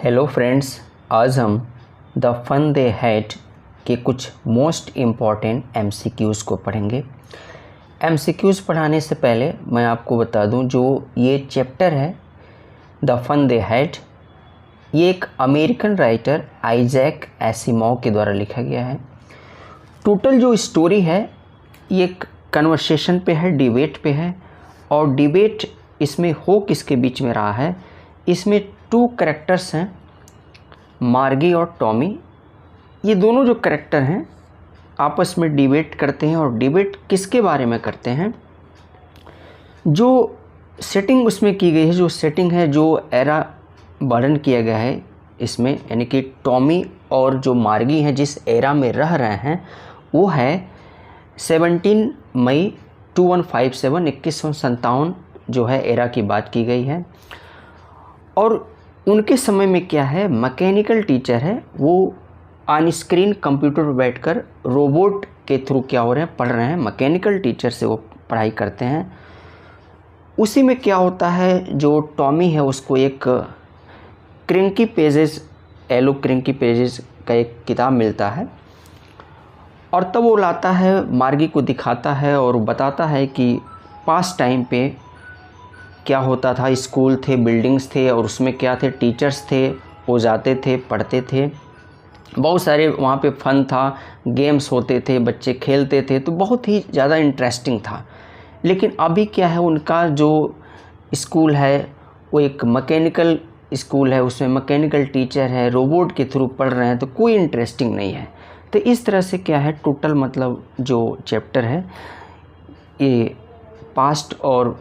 Hello friends, आज हम the fun they had के कुछ मोस्ट इम्पॉर्टेंट एमसीक्यूज़ को पढ़ेंगे। एमसीक्यूज़ पढ़ाने से पहले मैं आपको बता दूं, जो ये चैप्टर है द फन दे हैड, ये एक अमेरिकन राइटर आइजैक एसिमोव के द्वारा लिखा गया है। टोटल जो स्टोरी है ये एक कन्वर्सेशन पे है, डिबेट पे है। और डिबेट इसमें हो किसके बीच में रहा है, इसमें टू कैरेक्टर्स हैं, मार्गी और टॉमी। ये दोनों जो कैरेक्टर हैं आपस में डिबेट करते हैं। और डिबेट किसके बारे में करते हैं, जो सेटिंग उसमें की गई है, जो सेटिंग है, जो एरा वर्णन किया गया है इसमें, यानी कि टॉमी और जो मार्गी हैं जिस एरा में रह रहे हैं वो है 17 मई 2157 2157 जो है एरा की बात की गई है। और उनके समय में क्या है, मैकेनिकल टीचर है, वो ऑन स्क्रीन कंप्यूटर पर बैठकर रोबोट के थ्रू क्या हो रहे हैं, पढ़ रहे हैं। मैकेनिकल टीचर से वो पढ़ाई करते हैं। उसी में क्या होता है, जो टॉमी है उसको एक क्रिंकी पेजेस, येलो क्रिंकी पेजेस का एक किताब मिलता है। और तब वो लाता है, मार्गी को दिखाता है और बताता है कि पास्ट टाइम पे क्या होता था। स्कूल थे, बिल्डिंग्स थे और उसमें क्या थे, टीचर्स थे, वो जाते थे, पढ़ते थे, बहुत सारे वहाँ पे फन था, गेम्स होते थे, बच्चे खेलते थे, तो बहुत ही ज़्यादा इंटरेस्टिंग था। लेकिन अभी क्या है, उनका जो स्कूल है वो एक मैकेनिकल स्कूल है, उसमें मैकेनिकल टीचर है, रोबोट के थ्रू पढ़ रहे हैं, तो कोई इंटरेस्टिंग नहीं है। तो इस तरह से क्या है, टोटल मतलब जो चैप्टर है ये पास्ट और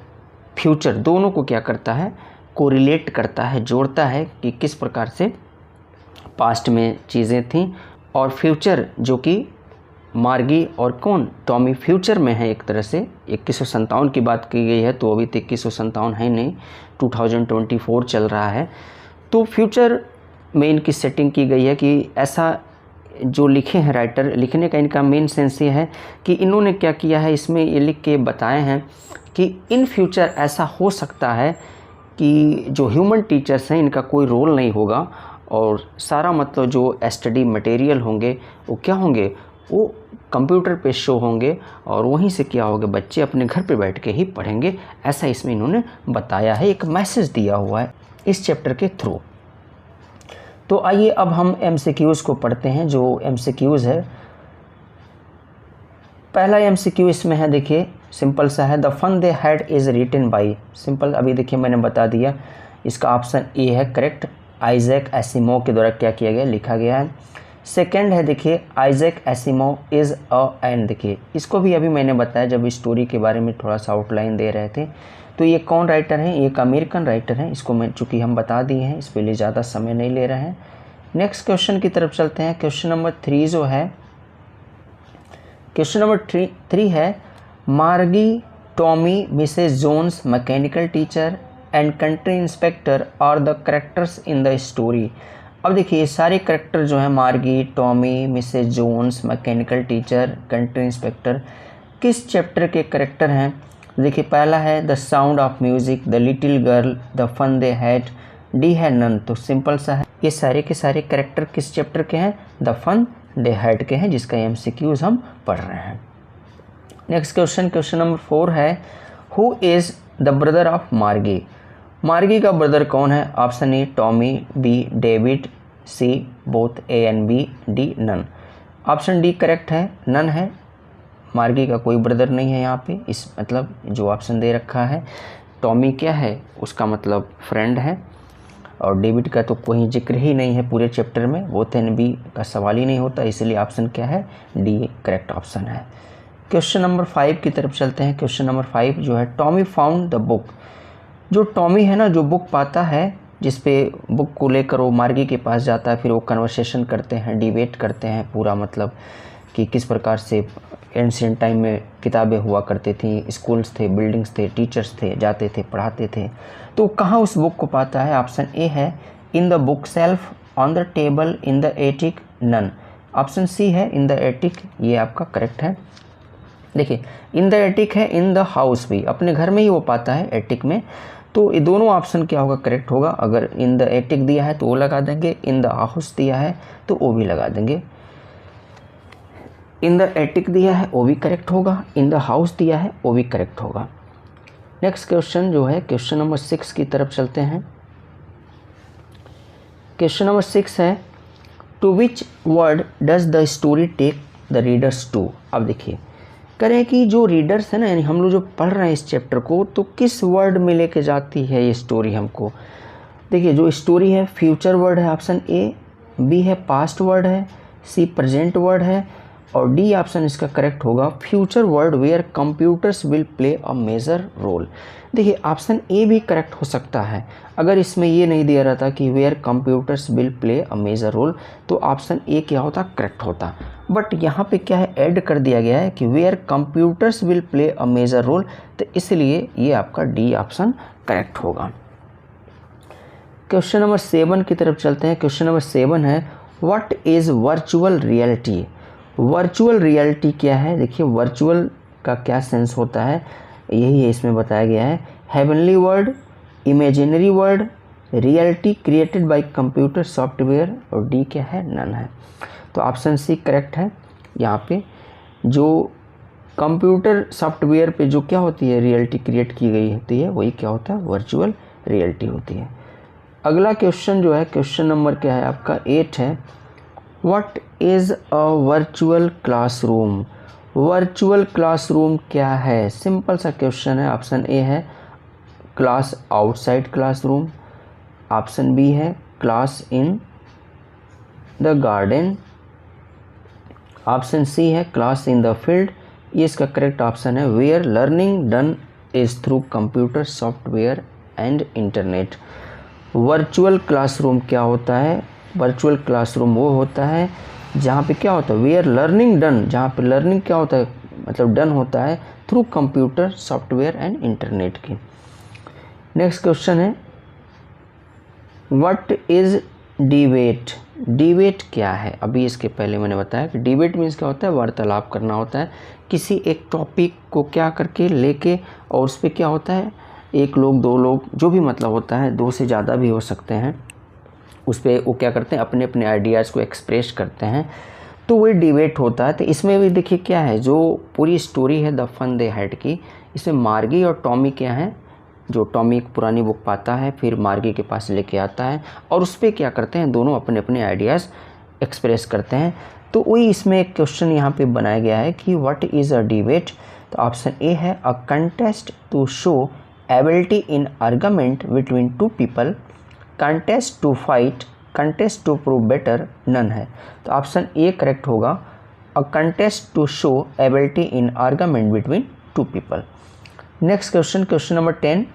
फ्यूचर दोनों को क्या करता है, कोरिलेट करता है, जोड़ता है कि किस प्रकार से पास्ट में चीज़ें थीं और फ्यूचर जो कि मार्गी और कौन, टॉमी फ्यूचर में है। एक तरह से 2157 की बात की गई है, तो अभी तक 2157 है नहीं, 2024 चल रहा है। तो फ्यूचर में इनकी सेटिंग की गई है कि ऐसा जो लिखे हैं राइटर, लिखने का इनका मेन सेंस ये है कि इन्होंने क्या किया है, इसमें ये लिख के बताए हैं कि इन फ्यूचर ऐसा हो सकता है कि जो ह्यूमन टीचर्स हैं इनका कोई रोल नहीं होगा और सारा मतलब जो स्टडी मटेरियल होंगे वो क्या होंगे, वो कंप्यूटर पे शो होंगे और वहीं से क्या होगा, बच्चे अपने घर पे बैठ के ही पढ़ेंगे। ऐसा इसमें इन्होंने बताया है, एक मैसेज दिया हुआ है इस चैप्टर के थ्रू। तो आइए अब हम एमसीक्यूज़ को पढ़ते हैं। जो एमसीक्यूज़ है, पहला एमसीक्यू इसमें है, देखिए सिंपल सा है, the fun they had is written by, simple अभी देखिए मैंने बता दिया, इसका ऑप्शन ए है करेक्ट। आइजैक एसिमोव के द्वारा क्या किया गया, लिखा गया है। सेकंड है देखिए, Isaac Asimov is a and, देखिए इसको भी अभी मैंने बताया जब स्टोरी के बारे में थोड़ा सा आउटलाइन दे रहे थे। तो ये कौन राइटर है, एक अमेरिकन राइटर है, इसको मैं चूँकि हम बता दिए हैं, इस पे लिए ज़्यादा समय नहीं ले रहे हैं। नेक्स्ट क्वेश्चन की तरफ चलते हैं। क्वेश्चन नंबर 3 जो है, क्वेश्चन नंबर 3 है, Margie, Tommy, Mrs Jones, mechanical teacher and country inspector are the characters in the story. अब देखिए ये सारे कैरेक्टर जो हैं, Margie, Tommy, Mrs Jones, mechanical teacher, country inspector, किस चैप्टर के कैरेक्टर हैं। देखिए पहला है the sound of music, the little girl, the fun they had, D है नन। तो सिंपल सा है, ये सारे के सारे कैरेक्टर किस चैप्टर के हैं, द फन दे हैड के हैं, जिसका एमसीक्यूज हम पढ़ रहे हैं। नेक्स्ट क्वेश्चन, क्वेश्चन नंबर 4 है, who is the brother of Margie, Margie का ब्रदर कौन है। Option A Tommy, B David, C both A and B, D none. Option D correct है, नन है, मार्गी का कोई ब्रदर नहीं है यहाँ पे। इस मतलब जो ऑप्शन दे रखा है, टॉमी क्या है, उसका मतलब फ्रेंड है, और डेविड का तो कोई जिक्र ही नहीं है पूरे चैप्टर में, वो एंड बी का सवाल ही नहीं होता, इसलिए ऑप्शन क्या है, डी करेक्ट ऑप्शन है। क्वेश्चन नंबर 5 की तरफ चलते हैं। क्वेश्चन नंबर 5 जो है, टॉमी फाउंड द बुक, जो टॉमी है ना, जो बुक पाता है, जिस पे बुक को लेकर वो मार्गी के पास जाता है, फिर वो कन्वर्सेशन करते हैं, डिबेट करते हैं पूरा, मतलब कि किस प्रकार से एंशिएंट टाइम में किताबें हुआ करती थी, स्कूल्स थे, बिल्डिंग्स थे, टीचर्स थे, जाते थे, पढ़ाते थे। तो कहाँ उस बुक को पाता है। ऑप्शन ए है in the bookshelf, on the table, in the attic, none. Option C है इन द एटिक, ये आपका करेक्ट है। देखिए इन द एटिक है, इन द हाउस भी, अपने घर में ही वो पाता है एटिक में। तो ये दोनों ऑप्शन क्या होगा, करेक्ट होगा। अगर इन द एटिक दिया है तो वो लगा देंगे, इन द हाउस दिया है तो वो भी लगा देंगे। इन द एटिक दिया है वो भी करेक्ट होगा, इन द हाउस दिया है वो भी करेक्ट होगा। नेक्स्ट क्वेश्चन जो है क्वेश्चन नंबर 6 की तरफ चलते हैं। क्वेश्चन नंबर 6 है, to which world does the story take the readers to. अब देखिए करें कि जो रीडर्स है ना, यानी हम लोग जो पढ़ रहे हैं इस चैप्टर को, तो किस वर्ड में लेके जाती है ये स्टोरी हमको। देखिए जो स्टोरी है फ्यूचर वर्ड है ऑप्शन ए, बी है पास्ट वर्ड है, सी प्रेजेंट वर्ड है, और डी ऑप्शन इसका करेक्ट होगा future world where computers will play a major role. देखिए ऑप्शन ए भी करेक्ट हो सकता है, अगर इसमें ये नहीं दिया रहता कि where computers will play a major role तो ऑप्शन ए क्या होता, करेक्ट होता। बट यहाँ पे क्या है, ऐड कर दिया गया है कि where computers will play a major role, तो इसलिए ये आपका डी ऑप्शन करेक्ट होगा। क्वेश्चन नंबर 7 की तरफ चलते हैं। क्वेश्चन नंबर 7 है, what is virtual reality. Virtual reality क्या है। देखिए वर्चुअल का क्या सेंस होता है, यही है इसमें बताया गया है। Heavenly word, imaginary word, reality created by computer software, और डी क्या है, नन है। तो ऑप्शन सी करेक्ट है। यहाँ पे जो कंप्यूटर सॉफ्टवेयर पे जो क्या होती है रियलिटी क्रिएट की गई होती है वही क्या होता है, वर्चुअल रियलिटी होती है। अगला क्वेश्चन जो है क्वेश्चन नंबर क्या है आपका 8 है, what is a virtual classroom. Virtual classroom क्या है, सिंपल सा क्वेश्चन है। ऑप्शन ए है class outside classroom, option B है class in the garden, option C है क्लास इन द फील्ड। ये इसका करेक्ट ऑप्शन है where learning done is through computer software and internet. Virtual classroom क्या होता है, वर्चुअल क्लासरूम वो होता है जहाँ पे क्या होता है, वेयर लर्निंग डन, जहाँ पे लर्निंग क्या होता है, मतलब डन होता है through computer software and internet की। नेक्स्ट क्वेश्चन है, व्हाट इज़ डिबेट। डिबेट क्या है, अभी इसके पहले मैंने बताया कि डिबेट मीन्स क्या होता है, वार्तालाप करना होता है किसी एक टॉपिक को क्या करके लेके, और उस पर क्या होता है, एक लोग दो लोग जो भी मतलब होता है, दो से ज़्यादा भी हो सकते हैं, उस पर वो क्या करते हैं अपने अपने आइडियाज़ को एक्सप्रेस करते हैं, तो वही डिबेट होता है। तो इसमें भी देखिए क्या है, जो पूरी स्टोरी है द फन दे हैड की, इसमें मार्गी और टॉमी क्या है, जो टॉमी एक पुरानी बुक पाता है फिर मार्गी के पास लेके आता है और उस पर क्या करते हैं, दोनों अपने अपने आइडियाज़ एक्सप्रेस करते हैं। तो वही इसमें एक क्वेश्चन यहाँ पे बनाया गया है कि व्हाट इज़ अ डिबेट। तो ऑप्शन ए है a contest to show ability in argument between two people, contest to fight, contest to prove better, none है। तो ऑप्शन ए करेक्ट होगा, a contest to show ability in argument between two people. Next question, question number 10,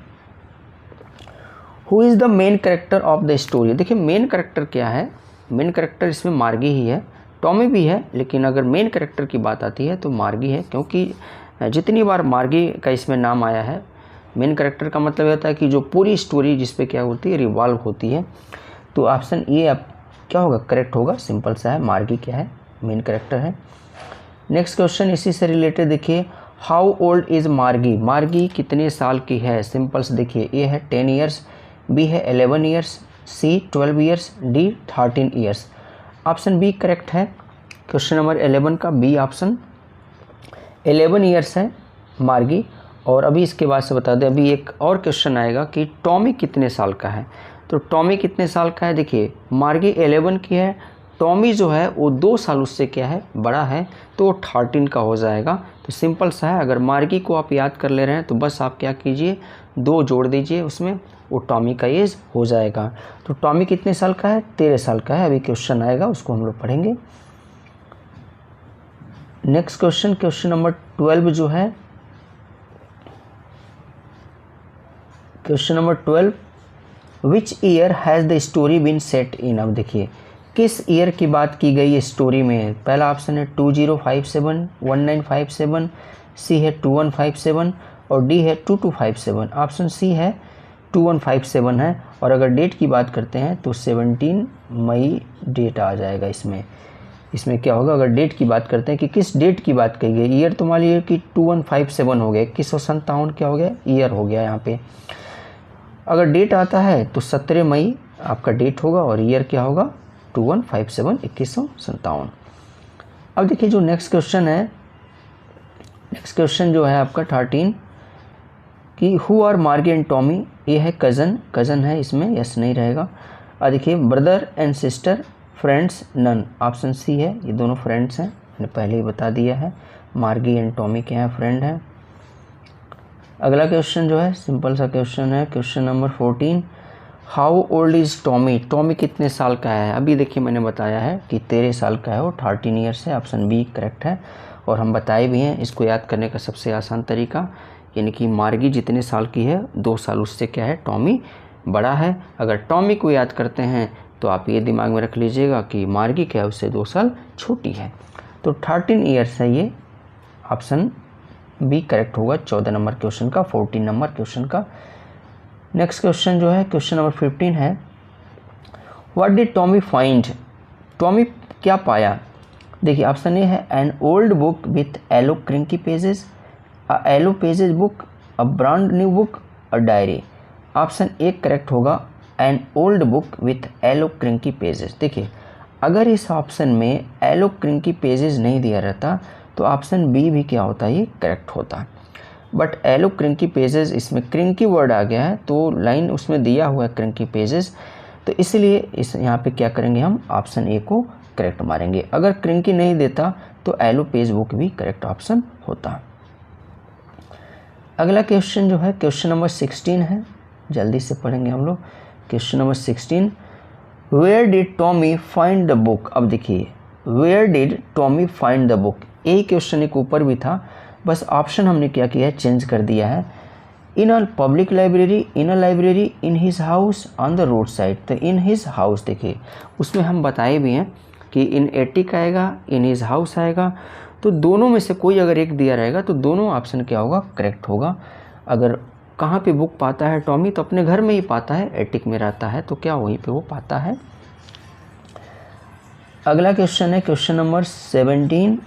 who is the main character of the story. देखिए main character क्या है, main character इसमें मार्गी ही है, Tommy भी है, लेकिन अगर मेन कैरेक्टर की बात आती है तो मार्गी है, क्योंकि जितनी बार मार्गी का इसमें नाम आया है, मेन कैरेक्टर का मतलब होता है कि जो पूरी स्टोरी जिस पे क्या होती है, रिवॉल्व होती है। तो ऑप्शन ए अब क्या होगा, करेक्ट होगा, सिंपल सा है, मार्गी क्या है, मेन कैरेक्टर है। नेक्स्ट क्वेश्चन इसी से रिलेटेड देखिए, हाउ ओल्ड इज़ मार्गी। मार्गी कितने साल की है, सिंपल से देखिए, ए है 10 ईयर्स, बी है 11 years, C 12 years, D 13 years. Option B correct है, क्वेश्चन नंबर 11 का बी ऑप्शन 11 ईयर्स है मार्गी। और अभी इसके बाद से बता दें, अभी एक और क्वेश्चन आएगा कि टॉमी कितने साल का है। तो टॉमी कितने साल का है, देखिए मार्गी 11 की है, टॉमी जो है वो 2 साल उससे क्या है, बड़ा है, तो वो 13 का हो जाएगा। तो सिंपल सा है, अगर मार्गी को आप याद कर ले रहे हैं तो बस आप क्या कीजिए, 2 जोड़ दीजिए उसमें, वो टॉमी का एज हो जाएगा। तो टॉमी कितने साल का है, 13 साल का है। अभी क्वेश्चन आएगा उसको हम लोग पढ़ेंगे। नेक्स्ट क्वेश्चन, क्वेश्चन नंबर 12 जो है, question number 12, which year has the story been set in. अब देखिए किस ईयर की बात की गई है स्टोरी में। पहला ऑप्शन है 2057, 1957, सी है 2157 और डी है 2257। ऑप्शन सी है 2157 है। और अगर डेट की बात करते हैं तो 17 मई डेट आ जाएगा इसमें। इसमें क्या होगा, अगर डेट की बात करते हैं कि किस डेट की बात कही गई, ईयर तो मान लीजिए कि 2157 हो गया, 2157 क्या हो गया, ईयर हो गया यहाँ पे। अगर डेट आता है तो 17 मई आपका डेट होगा और ईयर क्या होगा 2157 2157। अब देखिए जो नेक्स्ट क्वेश्चन है, नेक्स्ट क्वेश्चन जो है आपका 13 कि हु आर मार्गी एंड टॉमी, ये है कज़न है, इसमें यस नहीं रहेगा। और देखिए brother and sister, friends none, option C है, ये दोनों फ्रेंड्स हैं, मैंने पहले ही बता दिया है। मार्गी एंड टॉमी क्या है, फ्रेंड है। अगला क्वेश्चन जो है सिंपल सा क्वेश्चन है, question number 14, how old is Tommy, Tommy कितने साल का है। अभी देखिए मैंने बताया है कि 13 साल का है, वो 13 ईयर्स है, ऑप्शन बी करेक्ट है। और हम बताए भी हैं इसको याद करने का सबसे आसान तरीका, यानी कि मार्गी जितने साल की है 2 साल उससे क्या है टॉमी बड़ा है। अगर टॉमी को याद करते हैं तो आप ये दिमाग में रख लीजिएगा कि मार्गी क्या है उससे 2 साल छोटी है। तो 13 ईयर्स है, ये ऑप्शन बी करेक्ट होगा 14 नंबर क्वेश्चन का, 14 नंबर क्वेश्चन का। नेक्स्ट क्वेश्चन जो है क्वेश्चन नंबर 15 है, what did Tommy find, Tommy क्या पाया। देखिए ऑप्शन ए है an old book with yellow crinkly pages, a yellow pages book, a brand new book, a diary. Option A correct होगा an old book with yellow crinkly pages. देखिए अगर इस option में yellow crinkly pages नहीं दिया रहता तो option B भी क्या होता है, ये करेक्ट होता। बट येलो क्रिंकी पेजेस, इसमें क्रिंकी वर्ड आ गया है तो लाइन उसमें दिया हुआ है क्रिंकी पेजेस, तो इसलिए इस यहाँ पे क्या करेंगे हम ऑप्शन ए को करेक्ट मारेंगे। अगर क्रिंकी नहीं देता तो येलो पेज बुक भी करेक्ट ऑप्शन होता। अगला क्वेश्चन जो है क्वेश्चन नंबर 16 है, जल्दी से पढ़ेंगे हम लोग। Question number 16, where did Tommy find the book. अब देखिए where did Tommy find the book, यही क्वेश्चन एक ऊपर भी था, बस ऑप्शन हमने क्या किया है चेंज कर दिया है। In a public library, in a library, in his house, on the road side. तो इन हिज हाउस देखिए उसमें हम बताए भी हैं कि इन एटिक आएगा, इन हिज हाउस आएगा, तो दोनों में से कोई अगर एक दिया रहेगा तो दोनों ऑप्शन क्या होगा करेक्ट होगा। अगर कहाँ पे बुक पाता है टॉमी, तो अपने घर में ही पाता है, एटिक में रहता है तो क्या वहीं पे वो पाता है। अगला क्वेश्चन है question number 17,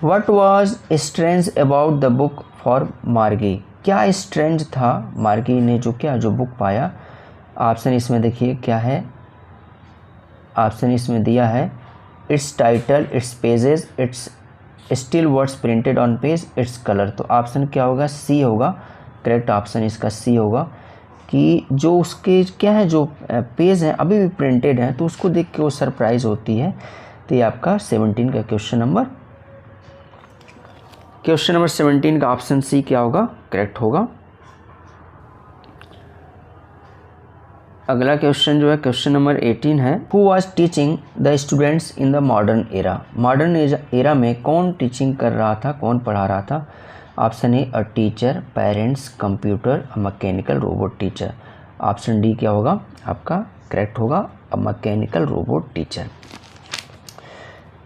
what was strange about the book for मार्गी, क्या स्ट्रेंज था मार्गी ने जो बुक पाया। ऑप्शन इसमें देखिए क्या है, ऑप्शन इसमें दिया है it's title, it's pages, it's still words printed on page, its colour. तो ऑप्शन क्या होगा, सी होगा, करेक्ट ऑप्शन इसका सी होगा कि जो उसके क्या है जो पेज हैं अभी भी प्रिंटेड हैं तो उसको देख के वो सरप्राइज होती है। तो ये आपका 17 का क्वेश्चन नंबर 17 का ऑप्शन सी क्या होगा करेक्ट होगा। अगला क्वेश्चन जो है क्वेश्चन नंबर 18 है, who was teaching the students in the modern era, modern era में कौन टीचिंग कर रहा था, कौन पढ़ा रहा था। Option A a teacher, parents, computer, a mechanical robot teacher. Option D क्या होगा आपका करेक्ट होगा, a mechanical robot teacher.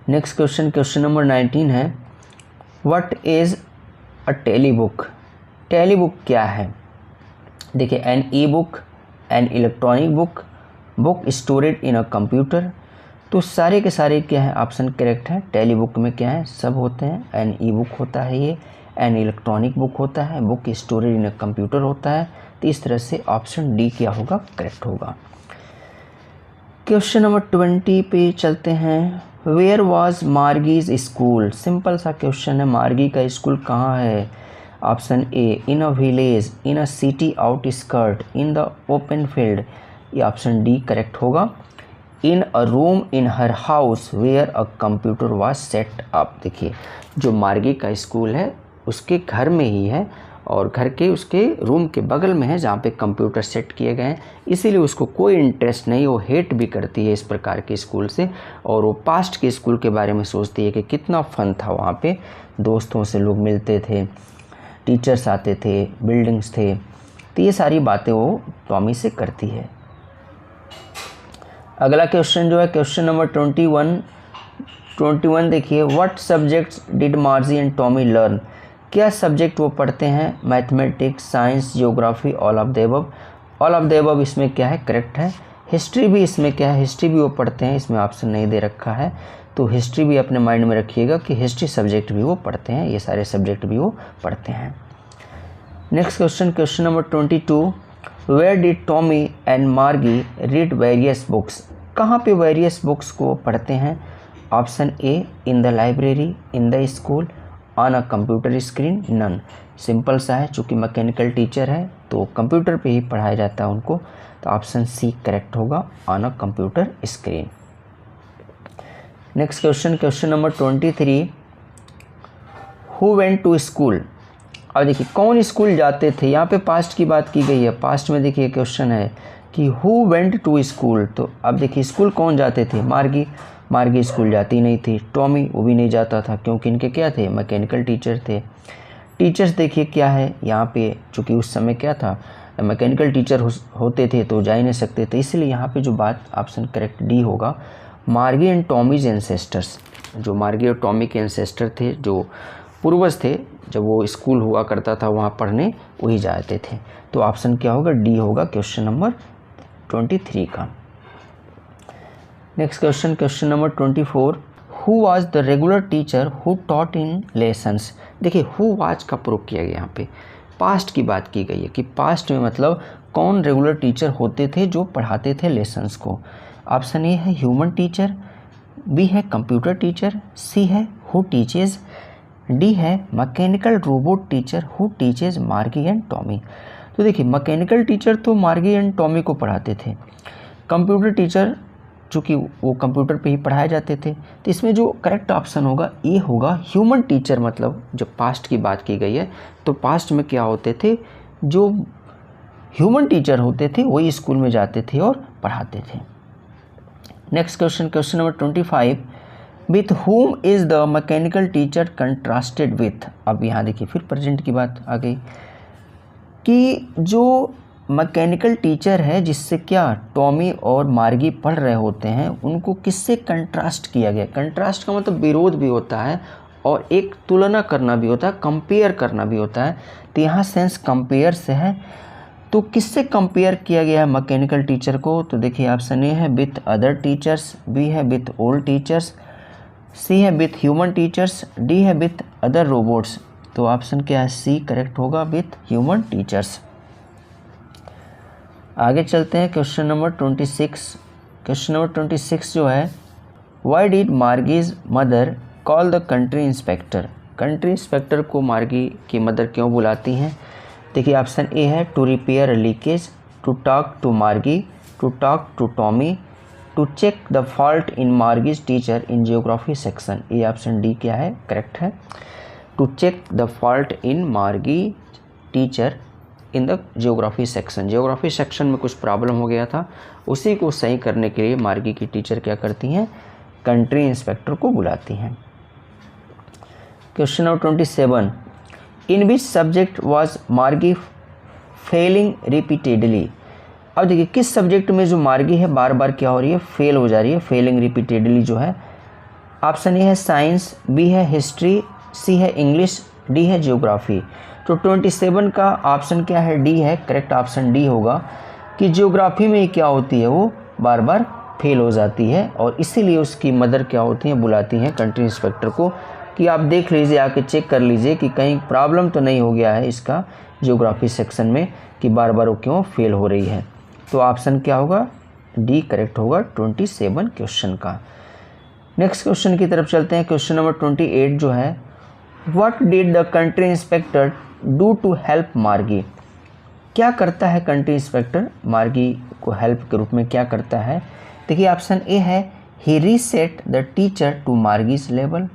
Next question question number 19 है, what is a telebook, telebook क्या है। देखिए an ebook, an electronic book, book stored in a computer. तो सारे के सारे क्या है ऑप्शन करेक्ट है। टेली बुक में क्या है सब होते हैं, एन ई बुक होता है ये, एन इलेक्ट्रॉनिक बुक होता है, book stored in a computer होता है। तो इस तरह से ऑप्शन डी क्या होगा करेक्ट होगा। क्वेश्चन नंबर 20 पे चलते हैं, where was Margie's school, simple सा क्वेश्चन है, मार्गी का स्कूल कहाँ है। Option A in a village, in a city outskirt, in the open field. ये ऑप्शन डी करेक्ट होगा। In a room in her house where a computer was set up. देखिए जो मार्गी का स्कूल है उसके घर में ही है और घर के उसके रूम के बगल में है जहाँ पे कंप्यूटर सेट किए गए हैं, इसीलिए उसको कोई इंटरेस्ट नहीं, वो हेट भी करती है इस प्रकार के स्कूल से। और वो पास्ट के स्कूल के बारे में सोचती है कि कितना फ़न था वहाँ पे, दोस्तों से लोग मिलते थे, टीचर्स आते थे, बिल्डिंग्स थे, तो ये सारी बातें वो टॉमी से करती है। अगला क्वेश्चन जो है क्वेश्चन नंबर 21 देखिए, what subjects did मार्जी and Tommy learn, क्या सब्जेक्ट वो पढ़ते हैं। Mathematics, science, geography, all of the above. All of the above इसमें क्या है करेक्ट है। हिस्ट्री भी इसमें क्या है, हिस्ट्री भी वो पढ़ते हैं, इसमें ऑप्शन नहीं दे रखा है, तो हिस्ट्री भी अपने माइंड में रखिएगा कि हिस्ट्री सब्जेक्ट भी वो पढ़ते हैं, ये सारे सब्जेक्ट भी वो पढ़ते हैं। Next question, question number 22, where did Tommy and Margie read various books? कहाँ पे वेरियस बुक्स को पढ़ते हैं? Option A, in the library, in the school, on a computer screen, none. Simple सा है, चूँकि मैकेनिकल टीचर है तो कंप्यूटर पे ही पढ़ाया जाता है उनको, तो ऑप्शन सी करेक्ट होगा, on a computer screen. Next question, question number 23, who went to school? अब देखिए कौन स्कूल जाते थे, यहाँ पे पास्ट की बात की गई है। पास्ट में देखिए क्वेश्चन है कि हु वेंट टू स्कूल, तो अब देखिए स्कूल कौन जाते थे? मार्गी। मार्गी स्कूल जाती नहीं थी। टॉमी, वो भी नहीं जाता था, क्योंकि इनके क्या थे? मैकेनिकल टीचर थे। टीचर्स देखिए क्या है यहाँ पे, चूँकि उस समय क्या था, मैकेनिकल टीचर होते थे तो जा ही नहीं सकते थे, इसलिए यहाँ पे जो बात ऑप्शन करेक्ट डी होगा, मार्गी एंड टॉमीज एंसेस्टर्स। जो मार्गी और टॉमी के एंसेस्टर थे, जो पूर्वज थे, जब वो स्कूल हुआ करता था वहाँ पढ़ने, वही जाते थे। तो ऑप्शन क्या होगा? डी होगा क्वेश्चन नंबर 23 का। Next question, question number 24, who was the regular teacher who taught in lessons? देखिए हु वाज का प्रयोग किया गया, यहाँ पे पास्ट की बात की गई है कि पास्ट में मतलब कौन रेगुलर टीचर होते थे जो पढ़ाते थे लेसन्स को। ऑप्शन ए है ह्यूमन टीचर, बी है कंप्यूटर टीचर, सी है हु टीचेज, डी है mechanical robot teacher who teaches मार्गी एंड टॉमी। तो देखिए मैकेनिकल टीचर तो मार्गी एंड टॉमी को पढ़ाते थे, कंप्यूटर टीचर चूँकि वो कंप्यूटर पे ही पढ़ाए जाते थे, तो इसमें जो करेक्ट ऑप्शन होगा ये होगा ह्यूमन टीचर। मतलब जब पास्ट की बात की गई है तो पास्ट में क्या होते थे, जो ह्यूमन टीचर होते थे वही स्कूल में जाते थे और पढ़ाते थे। Next question, question number 25, with whom is the mechanical teacher contrasted with? अब यहाँ देखिए फिर प्रेजेंट की बात आ गई कि जो मैकेनिकल टीचर है जिससे क्या टॉमी और मार्गी पढ़ रहे होते हैं, उनको किससे कंट्रास्ट किया गया? कंट्रास्ट का मतलब विरोध भी होता है और एक तुलना करना भी होता है, कंपेयर करना भी होता है। तो यहाँ सेंस कंपेयर से है, तो किससे कंपेयर किया गया है मैकेनिकल टीचर को? तो देखिए ऑप्शन ए है विथ अदर टीचर्स, बी है विथ ओल्ड टीचर्स, सी है विथ ह्यूमन टीचर्स, डी है विथ अदर रोबोट्स। तो ऑप्शन क्या है? सी करेक्ट होगा, विथ ह्यूमन टीचर्स। आगे चलते हैं, क्वेश्चन नंबर 26। क्वेश्चन नंबर 26 जो है, why did Margie's mother call the country inspector? Country inspector को मार्गी की मदर क्यों बुलाती हैं? देखिए ऑप्शन ए है to repair leakage, to talk to Margie, to talk to Tommy, to check the fault in Margie's teacher in geography section. ये option D क्या है? करेक्ट है, to check the fault in Margie teacher in the geography section. Geography section में कुछ problem हो गया था, उसी को सही करने के लिए मार्गी की टीचर क्या करती हैं? कंट्री इंस्पेक्टर को बुलाती हैं। Question number 27, in which subject was मार्गी फेलिंग रिपीटेडली? अब देखिए किस सब्जेक्ट में जो मार्गी है बार बार क्या हो रही है? फेल हो जा रही है, फेलिंग रिपीटेडली जो है। ऑप्शन ए है साइंस, बी है हिस्ट्री, सी है इंग्लिश, डी है जियोग्राफी। तो 27 का ऑप्शन क्या है? डी है, करेक्ट ऑप्शन डी होगा कि जियोग्राफी में क्या होती है, वो बार बार फेल हो जाती है और इसीलिए उसकी मदर क्या होती हैं? बुलाती हैं कंट्री इंस्पेक्टर को कि आप देख लीजिए, आके चेक कर लीजिए कि कहीं प्रॉब्लम तो नहीं हो गया है इसका जियोग्राफी सेक्शन में कि बार बार वो क्यों फेल हो रही है। तो ऑप्शन क्या होगा? डी करेक्ट होगा 27 क्वेश्चन का। नेक्स्ट क्वेश्चन की तरफ चलते हैं। क्वेश्चन नंबर 28 जो है, what did the country inspector do to help Margie? क्या करता है कंट्री इंस्पेक्टर? मार्गी को हेल्प के रूप में क्या करता है? देखिए ऑप्शन ए है he reset the teacher to Margie's level,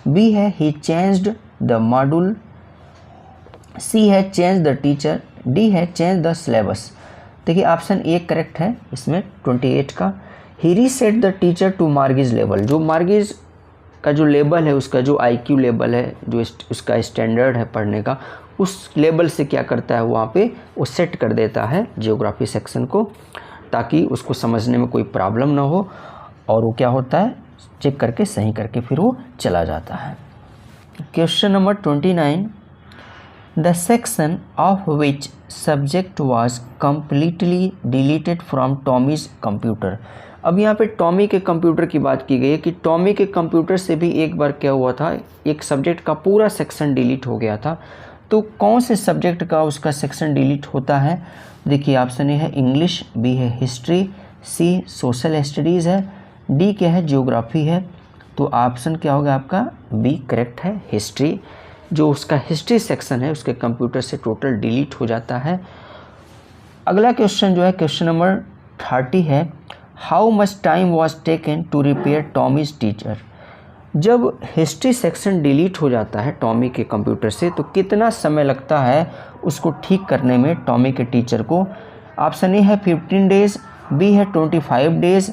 B है he changed the module, C है चेंज द टीचर, डी है चेंज द सिलेबस। देखिए ऑप्शन ए करेक्ट है इसमें 28 का, he reset the teacher to Margie's level. जो Margie's का जो लेवल है, उसका जो IQ लेवल है, जो उसका स्टैंडर्ड है पढ़ने का, उस लेवल से क्या करता है वहाँ पे वो सेट कर देता है जियोग्राफी सेक्शन को, ताकि उसको समझने में कोई प्रॉब्लम ना हो और वो क्या होता है चेक करके सही करके फिर वो चला जाता है। Question number 29, the section of which subject was completely deleted from Tommy's computer. अब यहाँ पे टॉमी के कंप्यूटर की बात की गई है कि टॉमी के कंप्यूटर से भी एक बार क्या हुआ था, एक सब्जेक्ट का पूरा सेक्शन डिलीट हो गया था। तो कौन से सब्जेक्ट का उसका सेक्शन डिलीट होता है? देखिए ऑप्शन ए है इंग्लिश, बी है हिस्ट्री, सी सोशल स्टडीज़ है, डी क्या है ज्योग्राफी है। तो ऑप्शन क्या होगा आपका? बी करेक्ट है, हिस्ट्री। जो उसका हिस्ट्री सेक्शन है उसके कंप्यूटर से टोटल डिलीट हो जाता है। अगला क्वेश्चन जो है क्वेश्चन नंबर 30 है, how much time was taken to repair Tommy's teacher. जब हिस्ट्री सेक्शन डिलीट हो जाता है टॉमी के कंप्यूटर से तो कितना समय लगता है उसको ठीक करने में टॉमी के टीचर को? ऑप्शन ए है 15 डेज़, बी है 25 डेज़,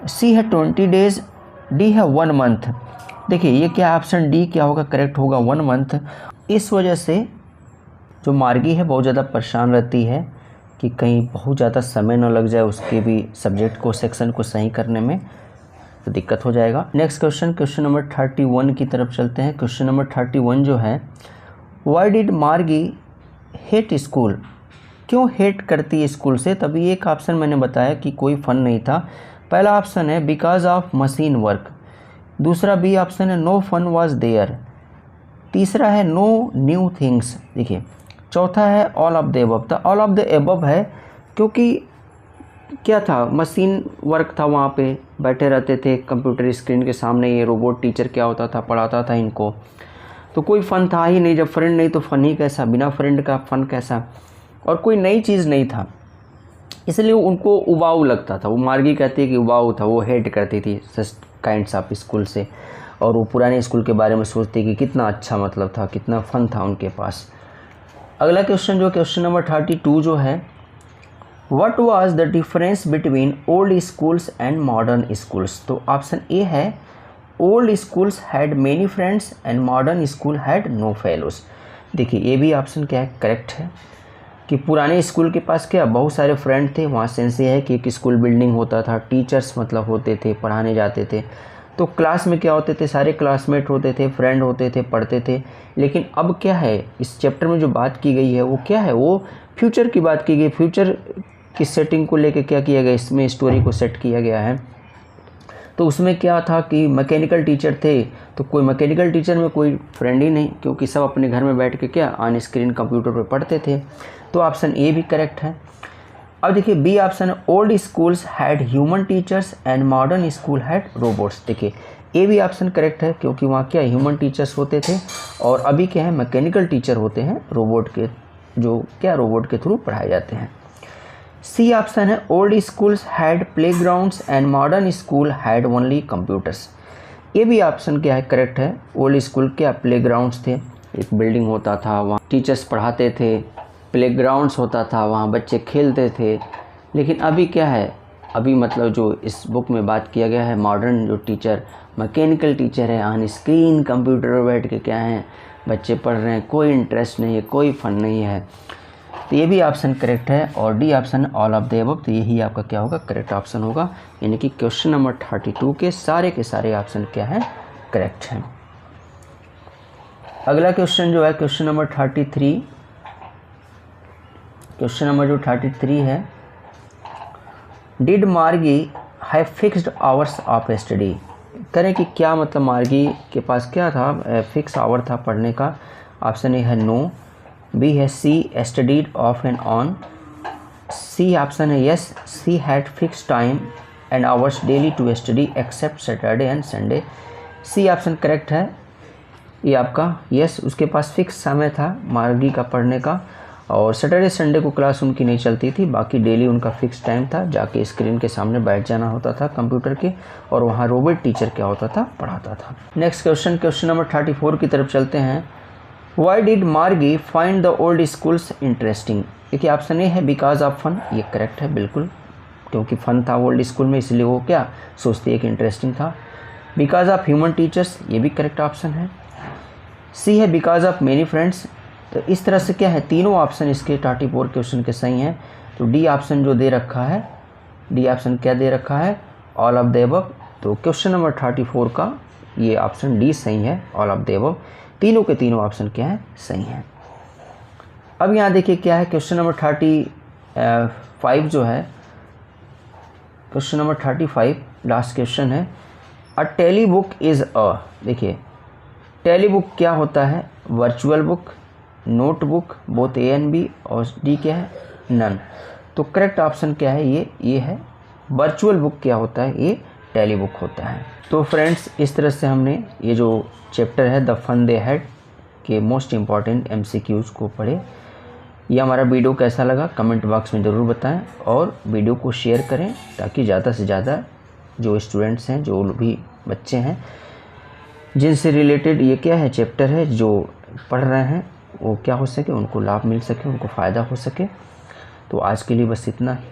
सी है 20 डेज़, डी है 1 मंथ। देखिए ये क्या ऑप्शन डी क्या होगा? करेक्ट होगा 1 मंथ। इस वजह से जो मार्गी है बहुत ज़्यादा परेशान रहती है कि कहीं बहुत ज़्यादा समय न लग जाए उसके भी सब्जेक्ट को सेक्शन को सही करने में, तो दिक्कत हो जाएगा। नेक्स्ट क्वेश्चन, क्वेश्चन नंबर 31 की तरफ चलते हैं। क्वेश्चन नंबर 31 जो है, वाई डिड मार्गी हेट स्कूल। क्यों हेट करती है स्कूल से? तभी एक ऑप्शन मैंने बताया कि कोई फन नहीं था। पहला ऑप्शन है बिकॉज ऑफ मशीन वर्क, दूसरा बी ऑप्शन है नो फन वाज देयर, तीसरा है नो न्यू थिंग्स। देखिए चौथा है ऑल ऑफ द एबव। तो ऑल ऑफ द एबव है क्योंकि क्या था, मशीन वर्क था, वहाँ पे बैठे रहते थे कंप्यूटर स्क्रीन के सामने। ये रोबोट टीचर क्या होता था, पढ़ाता था इनको, तो कोई फ़न था ही नहीं। जब फ्रेंड नहीं तो फ़न ही कैसा, बिना फ्रेंड का फ़न कैसा, और कोई नई चीज़ नहीं था, इसलिए उनको उबाऊ लगता था। वो मार्गी कहती है कि उबाऊ था, वो हेट करती थी सच काइंड्स ऑफ स्कूल से, और वो पुराने स्कूल के बारे में सोचती कि कितना अच्छा मतलब था, कितना फ़न था उनके पास। अगला क्वेश्चन जो क्वेश्चन नंबर 32 जो है, what was the difference between old schools and modern schools. तो ऑप्शन ए है old schools had many friends and modern school had no fellows. देखिए ये भी ऑप्शन क्या है? करेक्ट है कि पुराने स्कूल के पास क्या बहुत सारे फ्रेंड थे। वहाँ सेंस ये है कि एक स्कूल बिल्डिंग होता था, टीचर्स मतलब होते थे, पढ़ाने जाते थे, तो क्लास में क्या होते थे, सारे क्लासमेट होते थे, फ्रेंड होते थे, पढ़ते थे। लेकिन अब क्या है, इस चैप्टर में जो बात की गई है वो क्या है, वो फ्यूचर की बात की गई। फ्यूचर की सेटिंग को लेके क्या किया गया, इसमें स्टोरी को सेट किया गया है। तो उसमें क्या था कि मैकेनिकल टीचर थे, तो कोई मैकेनिकल टीचर में कोई फ्रेंड ही नहीं, क्योंकि सब अपने घर में बैठ के क्या ऑन स्क्रीन कंप्यूटर पर पढ़ते थे। तो ऑप्शन ए भी करेक्ट है। अब देखिए बी ऑप्शन है old schools had human teachers and modern school had robots. देखिए ए भी ऑप्शन करेक्ट है क्योंकि वहाँ क्या ह्यूमन टीचर्स होते थे और अभी क्या है मैकेनिकल टीचर होते हैं, रोबोट के जो क्या रोबोट के थ्रू पढ़ाए जाते हैं। सी ऑप्शन है old schools had playgrounds and modern school had only computers. ये भी ऑप्शन क्या है करेक्ट है। ओल्ड स्कूल क्या प्लेग्राउंड्स थे, एक बिल्डिंग होता था, वहाँ टीचर्स पढ़ाते थे, प्लेग्राउंड्स होता था, वहाँ बच्चे खेलते थे। लेकिन अभी क्या है, अभी मतलब जो इस बुक में बात किया गया है मॉडर्न जो टीचर मैकेनिकल टीचर है, ऑन स्क्रीन कंप्यूटर पर बैठ के क्या है बच्चे पढ़ रहे हैं, कोई इंटरेस्ट नहीं है, कोई फन नहीं है। तो ये भी ऑप्शन करेक्ट है और D option all of the above, तो यही आपका क्या होगा करेक्ट ऑप्शन होगा। यानी कि क्वेश्चन नंबर 32 के सारे ऑप्शन क्या है करेक्ट हैं। अगला क्वेश्चन जो है क्वेश्चन नंबर 33, क्वेश्चन नंबर जो 33 है, डिड मार्गी have fixed hours of study. करें कि क्या मतलब मार्गी के पास क्या था, फिक्स आवर था पढ़ने का। ऑप्शन ए है नो, बी है she studied off and on, C option है yes she had fix time and hours daily to study except Saturday and Sunday. C option correct है, ये आपका यस उसके पास फिक्स समय था मार्गी का पढ़ने का, और सैटरडे संडे को क्लास उनकी नहीं चलती थी, बाकी डेली उनका फिक्स टाइम था, जाके स्क्रीन के सामने बैठ जाना होता था कंप्यूटर के, और वहाँ रोबोट टीचर क्या होता था पढ़ाता था। नेक्स्ट क्वेश्चन, क्वेश्चन नंबर 34 की तरफ चलते हैं। वाई डिड मार्गी find the old schools interesting. देखिए ऑप्शन ए है बिकॉज ऑफ फन, ये करेक्ट है बिल्कुल, क्योंकि फ़न था ओल्ड स्कूल में इसलिए वो क्या सोचती है कि इंटरेस्टिंग था। बिकॉज ऑफ ह्यूमन टीचर्स, ये भी करेक्ट ऑप्शन है। सी है बिकॉज ऑफ मेनी फ्रेंड्स। तो इस तरह से क्या है तीनों ऑप्शन इसके 34 क्वेश्चन के सही हैं। तो डी ऑप्शन जो दे रखा है, डी ऑप्शन क्या दे रखा है ऑल ऑफ द अबव। तो क्वेश्चन नंबर 34 का ये ऑप्शन डी सही है, ऑल ऑफ द अबव। तीनों के तीनों ऑप्शन क्या है सही हैं। अब यहाँ देखिए क्या है क्वेश्चन नंबर 35 जो है, क्वेश्चन नंबर 35 लास्ट क्वेश्चन है। A telebook is a. देखिए टेली बुक क्या होता है, virtual book, notebook both A and B, और डी क्या है, नन। तो करेक्ट ऑप्शन क्या है, ये है। वर्चुअल बुक क्या होता है, ये टेली बुक होता है। तो फ्रेंड्स, इस तरह से हमने ये जो चैप्टर है द फन दे हैड के मोस्ट इम्पॉर्टेंट MCQs को पढ़े। ये हमारा वीडियो कैसा लगा कमेंट बॉक्स में ज़रूर बताएं, और वीडियो को शेयर करें ताकि ज़्यादा से ज़्यादा जो स्टूडेंट्स हैं, जो भी बच्चे हैं जिनसे रिलेटेड ये क्या है चैप्टर है जो पढ़ रहे हैं, वो क्या हो सके, उनको लाभ मिल सके, उनको फ़ायदा हो सके। तो आज के लिए बस इतना ही।